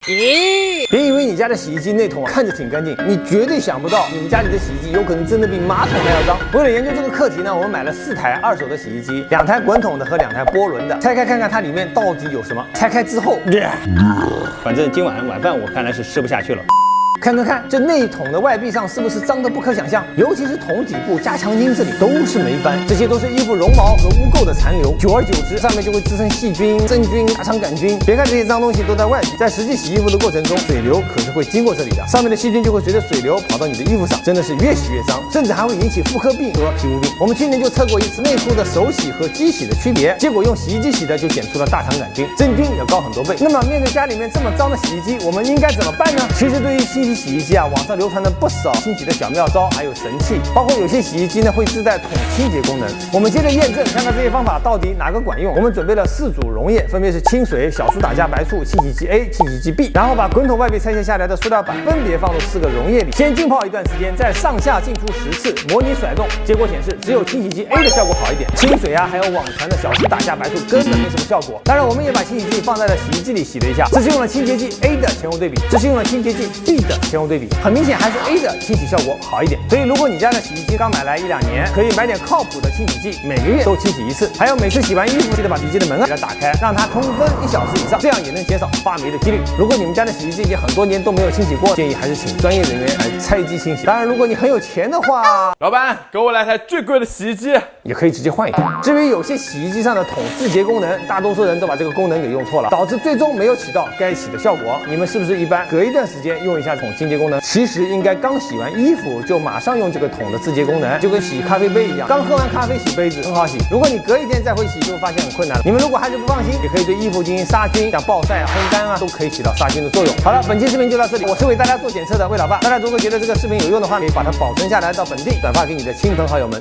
咦，别以为你家的洗衣机内桶看着挺干净，你绝对想不到你们家里的洗衣机有可能真的比马桶还要脏。为了研究这个课题呢，我们买了4台二手的洗衣机，2台滚筒的和2台涡轮的，拆开看看它里面到底有什么。拆开之后，反正今晚晚饭我看来是吃不下去了。看这内桶的外壁上是不是脏得不可想象？尤其是桶底部、加强筋这里都是霉斑，这些都是衣服绒毛和污垢的残留，久而久之，上面就会滋生细菌、真菌、大肠杆菌。别看这些脏东西都在外壁，在实际洗衣服的过程中，水流可是会经过这里的，上面的细菌就会随着水流跑到你的衣服上，真的是越洗越脏，甚至还会引起妇科病和皮肤病。我们去年就测过一次内裤的手洗和机洗的区别，结果用洗衣机洗的就检出了大肠杆菌，真菌也高很多倍。那么面对家里面这么脏的洗衣机，我们应该怎么办呢？其实对于清洗洗衣机啊，网上流传了不少清洗的小妙招，还有神器，包括有些洗衣机呢会自带桶清洁功能。我们接着验证，看看这些方法到底哪个管用。我们准备了4组溶液，分别是清水、小苏打加白醋、清洗剂 A、清洗剂 B， 然后把滚筒外壁拆卸下来的塑料板分别放入4个溶液里，先浸泡一段时间，再上下进出10次，模拟甩动。结果显示，只有清洗剂 A 的效果好一点，清水啊还有网传的小苏打加白醋根本没什么效果。当然，我们也把清洗剂放在了洗衣机里洗了一下，这是用了清洁剂 A 的前后对比，这是用了清洁剂 B 的前后对比，很明显还是 A 的清洗效果好一点。所以如果你家的洗衣机刚买来1、2年，可以买点靠谱的清洗剂，每个月都清洗1次。还有每次洗完衣服，记得把洗衣机的门给它打开，让它通风1小时以上，这样也能减少发霉的几率。如果你们家的洗衣机已经很多年都没有清洗过，建议还是请专业人员来拆机清洗。当然，如果你很有钱的话，老板给我来台最贵的洗衣机，也可以直接换一台。至于有些洗衣机上的桶自洁功能，大多数人都把这个功能给用错了，导致最终没有起到该起的效果。你们是不是一般隔一段时间用一下桶清洁功能？其实应该刚洗完衣服就马上用这个桶的自洁功能，就跟洗咖啡杯一样，刚喝完咖啡洗杯子很好洗。如果你隔一天再回洗，就会发现很困难了。你们如果还是不放心，也可以对衣服进行杀菌，像暴晒、烘干啊，都可以起到杀菌的作用。好了，本期视频就到这里，我是为大家做检测的魏老爸。大家如果觉得这个视频有用的话，可以把它保存下来到本地，转发给你的亲朋好友们。